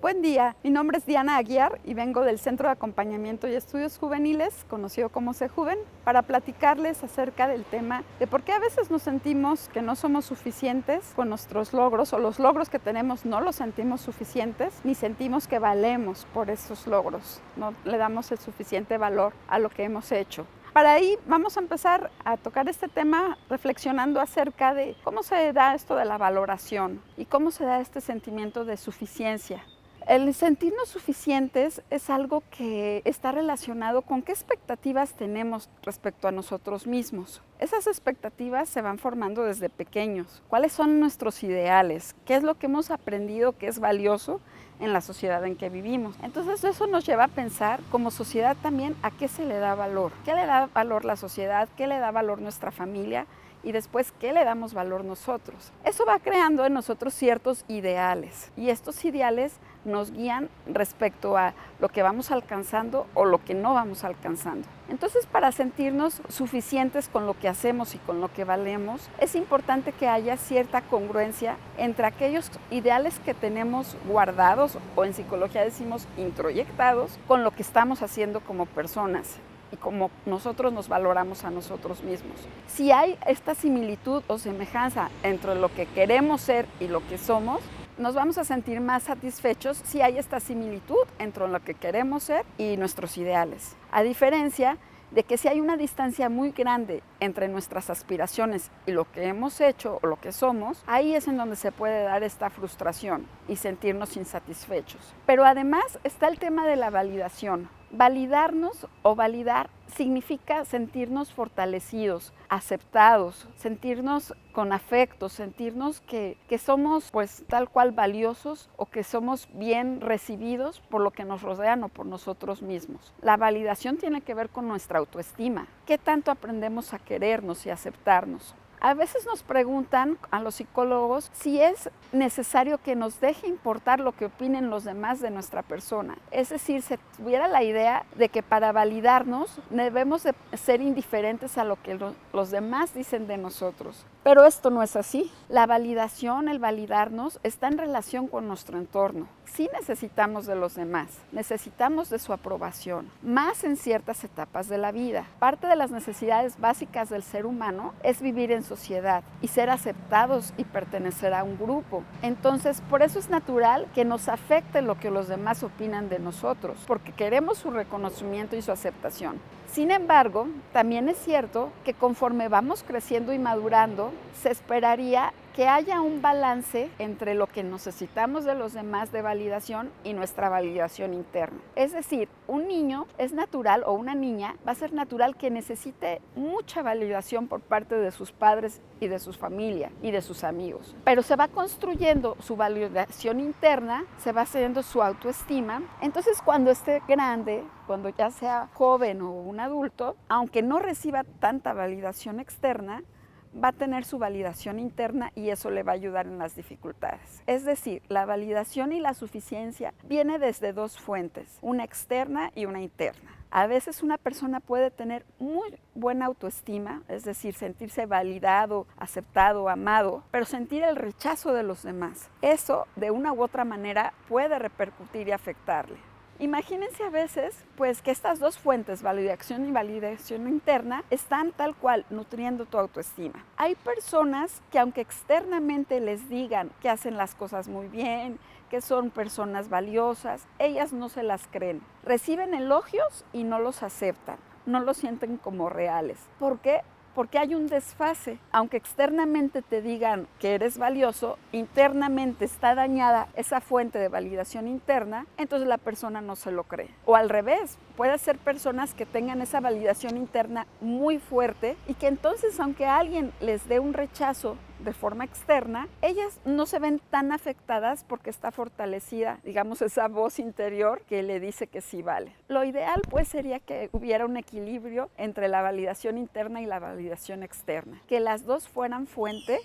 Buen día, mi nombre es Diana Aguiar y vengo del Centro de Acompañamiento y Estudios Juveniles, conocido como CEJuven, para platicarles acerca del tema de por qué a veces nos sentimos que no somos suficientes con nuestros logros, o los logros que tenemos no los sentimos suficientes, ni sentimos que valemos por esos logros, no le damos el suficiente valor a lo que hemos hecho. Para ahí vamos a empezar a tocar este tema reflexionando acerca de cómo se da esto de la valoración y cómo se da este sentimiento de suficiencia. El sentirnos suficientes es algo que está relacionado con qué expectativas tenemos respecto a nosotros mismos. Esas expectativas se van formando desde pequeños. ¿Cuáles son nuestros ideales? ¿Qué es lo que hemos aprendido que es valioso en la sociedad en que vivimos? Entonces eso nos lleva a pensar como sociedad también a qué se le da valor. ¿Qué le da valor la sociedad? ¿Qué le da valor nuestra familia? Y después, ¿qué le damos valor nosotros? Eso va creando en nosotros ciertos ideales y estos ideales nos guían respecto a lo que vamos alcanzando o lo que no vamos alcanzando. Entonces, para sentirnos suficientes con lo que hacemos y con lo que valemos, es importante que haya cierta congruencia entre aquellos ideales que tenemos guardados o en psicología decimos introyectados con lo que estamos haciendo como personas y como nosotros nos valoramos a nosotros mismos. Si hay esta similitud o semejanza entre lo que queremos ser y lo que somos, nos vamos a sentir más satisfechos si hay esta similitud entre lo que queremos ser y nuestros ideales. A diferencia de que si hay una distancia muy grande entre nuestras aspiraciones y lo que hemos hecho o lo que somos, ahí es en donde se puede dar esta frustración y sentirnos insatisfechos. Pero además está el tema de la validación. Validarnos o validar significa sentirnos fortalecidos, aceptados, sentirnos con afecto, sentirnos que somos pues tal cual valiosos o que somos bien recibidos por lo que nos rodean o por nosotros mismos. La validación tiene que ver con nuestra autoestima. ¿Qué tanto aprendemos a querernos y aceptarnos? A veces nos preguntan a los psicólogos si es necesario que nos deje importar lo que opinen los demás de nuestra persona. Es decir, se tuviera la idea de que para validarnos debemos de ser indiferentes a lo que los demás dicen de nosotros. Pero esto no es así. La validación, el validarnos, está en relación con nuestro entorno. Sí necesitamos de los demás, necesitamos de su aprobación, más en ciertas etapas de la vida. Parte de las necesidades básicas del ser humano es vivir en sociedad y ser aceptados y pertenecer a un grupo. Entonces, por eso es natural que nos afecte lo que los demás opinan de nosotros, porque queremos su reconocimiento y su aceptación. Sin embargo, también es cierto que conforme vamos creciendo y madurando, se esperaría que haya un balance entre lo que necesitamos de los demás de validación y nuestra validación interna. Es decir, un niño es natural o una niña va a ser natural que necesite mucha validación por parte de sus padres y de su familia y de sus amigos. Pero se va construyendo su validación interna, se va haciendo su autoestima. Entonces, cuando esté grande, cuando ya sea joven o un adulto, aunque no reciba tanta validación externa, va a tener su validación interna y eso le va a ayudar en las dificultades. Es decir, la validación y la suficiencia viene desde dos fuentes, una externa y una interna. A veces una persona puede tener muy buena autoestima, es decir, sentirse validado, aceptado, amado, pero sentir el rechazo de los demás. Eso, de una u otra manera, puede repercutir y afectarle. Imagínense a veces pues, que estas dos fuentes, validación y validación interna, están tal cual nutriendo tu autoestima. Hay personas que aunque externamente les digan que hacen las cosas muy bien, que son personas valiosas, ellas no se las creen. Reciben elogios y no los aceptan, no los sienten como reales. ¿Por qué? Porque hay un desfase. Aunque externamente te digan que eres valioso, internamente está dañada esa fuente de validación interna, entonces la persona no se lo cree. O al revés, puede ser personas que tengan esa validación interna muy fuerte y que entonces, aunque alguien les dé un rechazo de forma externa, ellas no se ven tan afectadas porque está fortalecida, digamos, esa voz interior que le dice que sí vale. Lo ideal pues sería que hubiera un equilibrio entre la validación interna y la validación externa, que las dos fueran fuente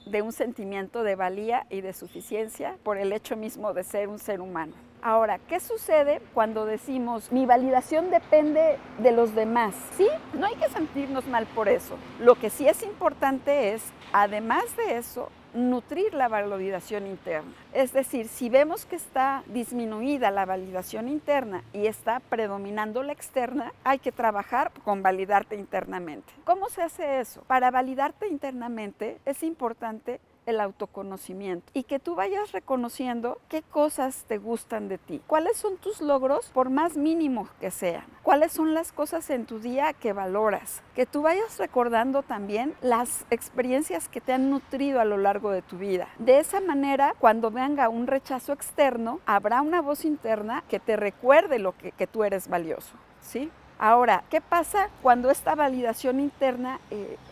de un sentimiento de valía y de suficiencia por el hecho mismo de ser un ser humano. Ahora, ¿qué sucede cuando decimos mi validación depende de los demás? Sí, no hay que sentirnos mal por eso. Lo que sí es importante es, además de eso, nutrir la validación interna. Es decir, si vemos que está disminuida la validación interna y está predominando la externa, hay que trabajar con validarte internamente. ¿Cómo se hace eso? Para validarte internamente es importante el autoconocimiento y que tú vayas reconociendo qué cosas te gustan de ti, cuáles son tus logros por más mínimos que sean, cuáles son las cosas en tu día que valoras, que tú vayas recordando también las experiencias que te han nutrido a lo largo de tu vida. De esa manera, cuando venga un rechazo externo, habrá una voz interna que te recuerde lo que tú eres valioso, ¿sí? Ahora, ¿qué pasa cuando esta validación interna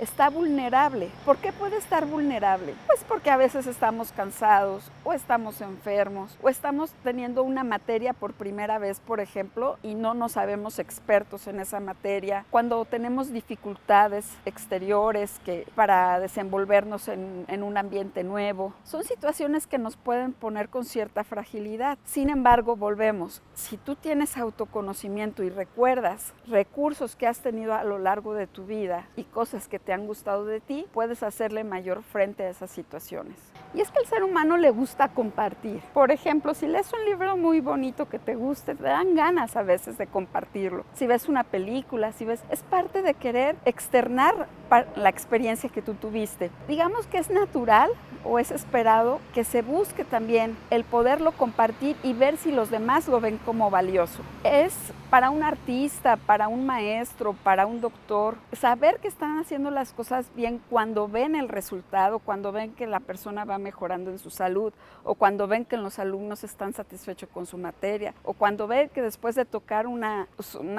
está vulnerable? ¿Por qué puede estar vulnerable? Pues porque a veces estamos cansados o estamos enfermos o estamos teniendo una materia por primera vez, por ejemplo, y no nos sabemos expertos en esa materia. Cuando tenemos dificultades exteriores para desenvolvernos en un ambiente nuevo. Son situaciones que nos pueden poner con cierta fragilidad. Sin embargo, volvemos. Si tú tienes autoconocimiento y recuerdas recursos que has tenido a lo largo de tu vida y cosas que te han gustado de ti, puedes hacerle mayor frente a esas situaciones. Y es que al ser humano le gusta compartir. Por ejemplo, si lees un libro muy bonito que te guste, te dan ganas a veces de compartirlo. Si ves una película, es parte de querer externar la experiencia que tú tuviste. Digamos que es natural o es esperado que se busque también el poderlo compartir y ver si los demás lo ven como valioso. Es para un artista, para un maestro, para un doctor, saber que están haciendo las cosas bien cuando ven el resultado, cuando ven que la persona va mejorando en su salud, o cuando ven que los alumnos están satisfechos con su materia, o cuando ven que después de tocar una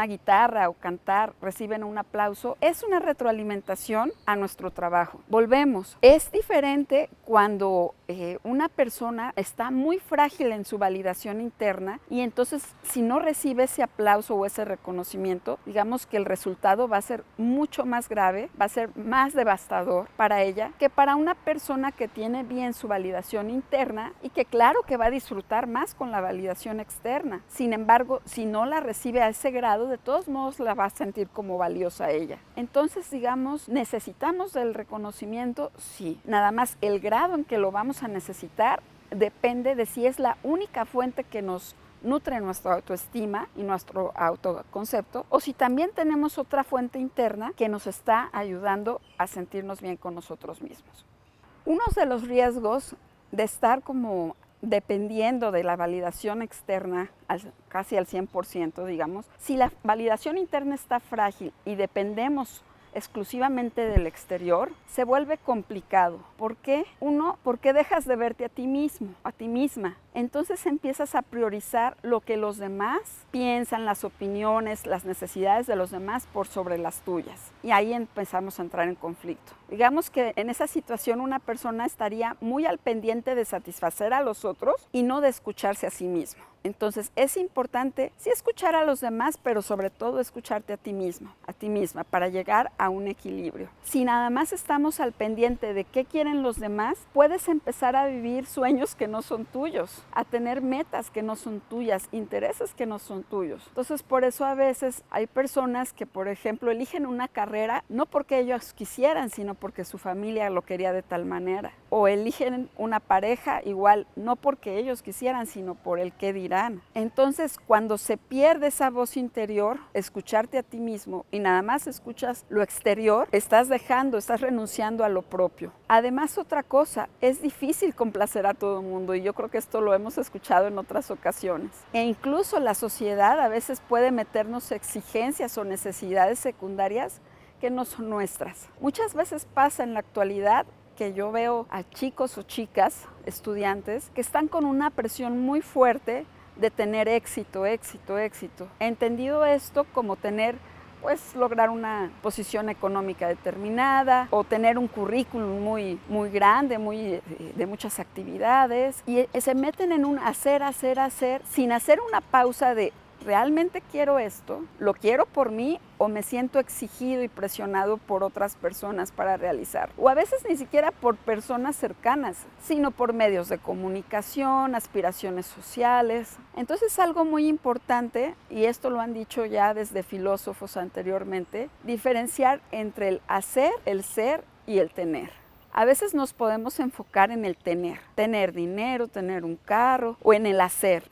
guitarra o cantar reciben un aplauso, es una retroalimentación a nuestro trabajo. Volvemos, es diferente cuando una persona está muy frágil en su validación interna y entonces si no recibe ese aplauso o ese reconocimiento, digamos que el resultado va a ser mucho más grave, va a ser más devastador para ella que para una persona que tiene bien su validación interna y que claro que va a disfrutar más con la validación externa. Sin embargo, si no la recibe a ese grado, de todos modos la va a sentir como valiosa ella. Entonces, digamos, ¿necesitamos del reconocimiento? Sí. Nada más el grado en que lo vamos a necesitar depende de si es la única fuente que nos nutre nuestra autoestima y nuestro autoconcepto, o si también tenemos otra fuente interna que nos está ayudando a sentirnos bien con nosotros mismos. Uno de los riesgos de estar como dependiendo de la validación externa casi al 100%, digamos, si la validación interna está frágil y dependemos exclusivamente del exterior, se vuelve complicado. ¿Por qué? Uno, porque dejas de verte a ti mismo, a ti misma. Entonces empiezas a priorizar lo que los demás piensan, las opiniones, las necesidades de los demás por sobre las tuyas. Y ahí empezamos a entrar en conflicto. Digamos que en esa situación una persona estaría muy al pendiente de satisfacer a los otros y no de escucharse a sí mismo. Entonces es importante sí escuchar a los demás, pero sobre todo escucharte a ti mismo, a ti misma, para llegar a un equilibrio. Si nada más estamos al pendiente de qué quieren los demás, puedes empezar a vivir sueños que no son tuyos, a tener metas que no son tuyas, intereses que no son tuyos. Entonces por eso a veces hay personas que, por ejemplo, eligen una carrera no porque ellos quisieran, sino porque su familia lo quería de tal manera. O eligen una pareja igual, no porque ellos quisieran, sino por el qué dirán. Entonces, cuando se pierde esa voz interior, escucharte a ti mismo y nada más escuchas lo exterior, estás renunciando a lo propio. Además, otra cosa, es difícil complacer a todo el mundo y yo creo que esto lo hemos escuchado en otras ocasiones. E incluso la sociedad a veces puede meternos exigencias o necesidades secundarias que no son nuestras. Muchas veces pasa en la actualidad que yo veo a chicos o chicas, estudiantes, que están con una presión muy fuerte de tener éxito. He entendido esto como lograr una posición económica determinada o tener un currículum muy grande, de muchas actividades y se meten en un hacer, sin hacer una pausa de ¿realmente quiero esto? ¿Lo quiero por mí o me siento exigido y presionado por otras personas para realizar? O a veces ni siquiera por personas cercanas, sino por medios de comunicación, aspiraciones sociales. Entonces algo muy importante, y esto lo han dicho ya desde filósofos anteriormente, diferenciar entre el hacer, el ser y el tener. A veces nos podemos enfocar en el tener dinero, tener un carro, o en el hacer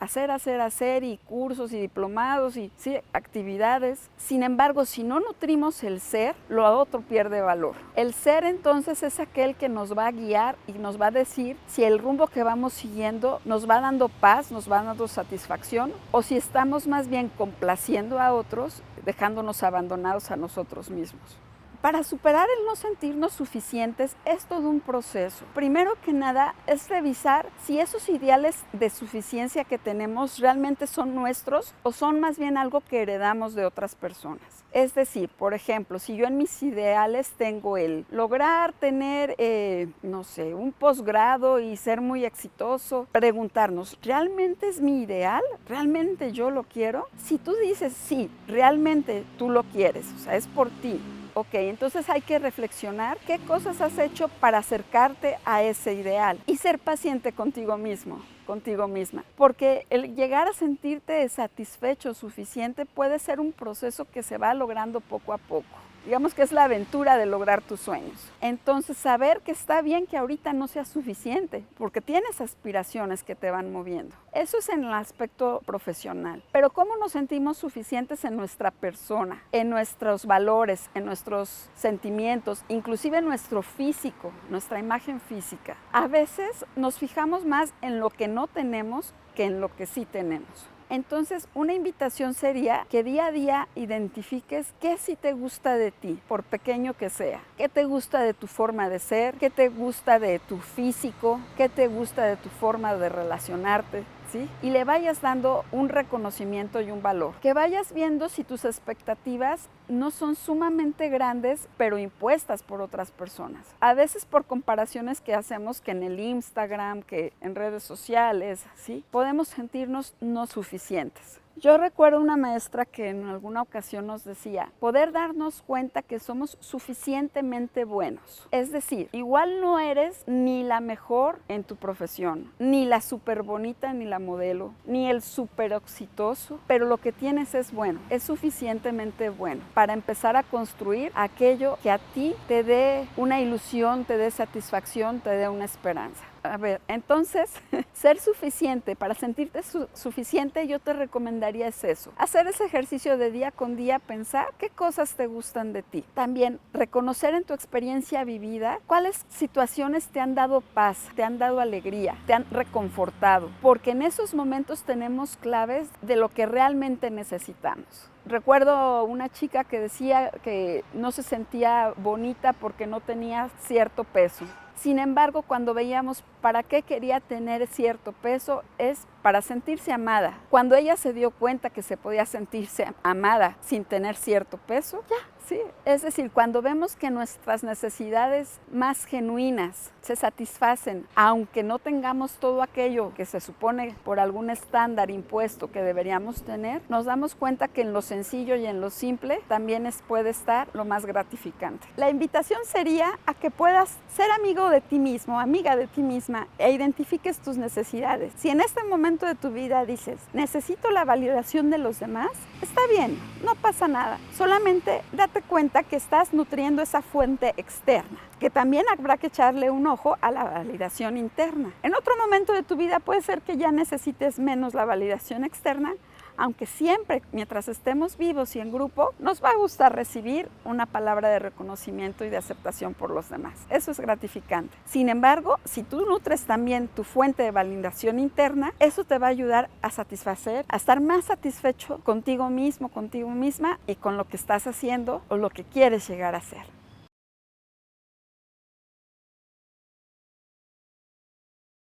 y cursos y diplomados y sí, actividades. Sin embargo, si no nutrimos el ser, lo otro pierde valor. El ser entonces es aquel que nos va a guiar y nos va a decir si el rumbo que vamos siguiendo nos va dando paz, nos va dando satisfacción, o si estamos más bien complaciendo a otros, dejándonos abandonados a nosotros mismos. Para superar el no sentirnos suficientes es todo un proceso. Primero que nada es revisar si esos ideales de suficiencia que tenemos realmente son nuestros o son más bien algo que heredamos de otras personas. Es decir, por ejemplo, si yo en mis ideales tengo el lograr tener, un posgrado y ser muy exitoso, preguntarnos, ¿realmente es mi ideal? ¿Realmente yo lo quiero? Si tú dices sí, realmente tú lo quieres, o sea, es por ti. Ok, entonces hay que reflexionar qué cosas has hecho para acercarte a ese ideal y ser paciente contigo mismo, contigo misma. Porque el llegar a sentirte satisfecho, suficiente, puede ser un proceso que se va logrando poco a poco. Digamos que es la aventura de lograr tus sueños. Entonces, saber que está bien que ahorita no sea suficiente, porque tienes aspiraciones que te van moviendo. Eso es en el aspecto profesional. Pero ¿cómo nos sentimos suficientes en nuestra persona, en nuestros valores, en nuestros sentimientos, inclusive en nuestro físico, nuestra imagen física? A veces nos fijamos más en lo que no tenemos que en lo que sí tenemos. Entonces, una invitación sería que día a día identifiques qué sí te gusta de ti, por pequeño que sea. ¿Qué te gusta de tu forma de ser? ¿Qué te gusta de tu físico? ¿Qué te gusta de tu forma de relacionarte? ¿Sí? Y le vayas dando un reconocimiento y un valor. Que vayas viendo si tus expectativas no son sumamente grandes, pero impuestas por otras personas. A veces por comparaciones que hacemos que en el Instagram, que en redes sociales, ¿sí? Podemos sentirnos no suficientes. Yo recuerdo una maestra que en alguna ocasión nos decía, poder darnos cuenta que somos suficientemente buenos. Es decir, igual no eres ni la mejor en tu profesión, ni la súper bonita, ni la modelo, ni el súper exitoso, pero lo que tienes es bueno, es suficientemente bueno para empezar a construir aquello que a ti te dé una ilusión, te dé satisfacción, te dé una esperanza. A ver, entonces, ser suficiente, para sentirte suficiente, yo te recomendaría es eso. Hacer ese ejercicio de día con día, pensar qué cosas te gustan de ti. También reconocer en tu experiencia vivida cuáles situaciones te han dado paz, te han dado alegría, te han reconfortado. Porque en esos momentos tenemos claves de lo que realmente necesitamos. Recuerdo una chica que decía que no se sentía bonita porque no tenía cierto peso. Sin embargo, cuando veíamos para qué quería tener cierto peso, es para sentirse amada. Cuando ella se dio cuenta que se podía sentirse amada sin tener cierto peso, ya, sí. Es decir, cuando vemos que nuestras necesidades más genuinas se satisfacen, aunque no tengamos todo aquello que se supone por algún estándar impuesto que deberíamos tener, nos damos cuenta que en lo sencillo y en lo simple también puede estar lo más gratificante. La invitación sería a que puedas ser amigo de ti mismo, amiga de ti misma, e identifiques tus necesidades. Si en este momento de tu vida dices, necesito la validación de los demás, está bien, no pasa nada. Solamente date cuenta que estás nutriendo esa fuente externa, que también habrá que echarle un ojo a la validación interna. En otro momento de tu vida puede ser que ya necesites menos la validación externa, aunque siempre, mientras estemos vivos y en grupo, nos va a gustar recibir una palabra de reconocimiento y de aceptación por los demás. Eso es gratificante. Sin embargo, si tú nutres también tu fuente de validación interna, eso te va a ayudar a satisfacer, a estar más satisfecho contigo mismo, contigo misma y con lo que estás haciendo o lo que quieres llegar a ser.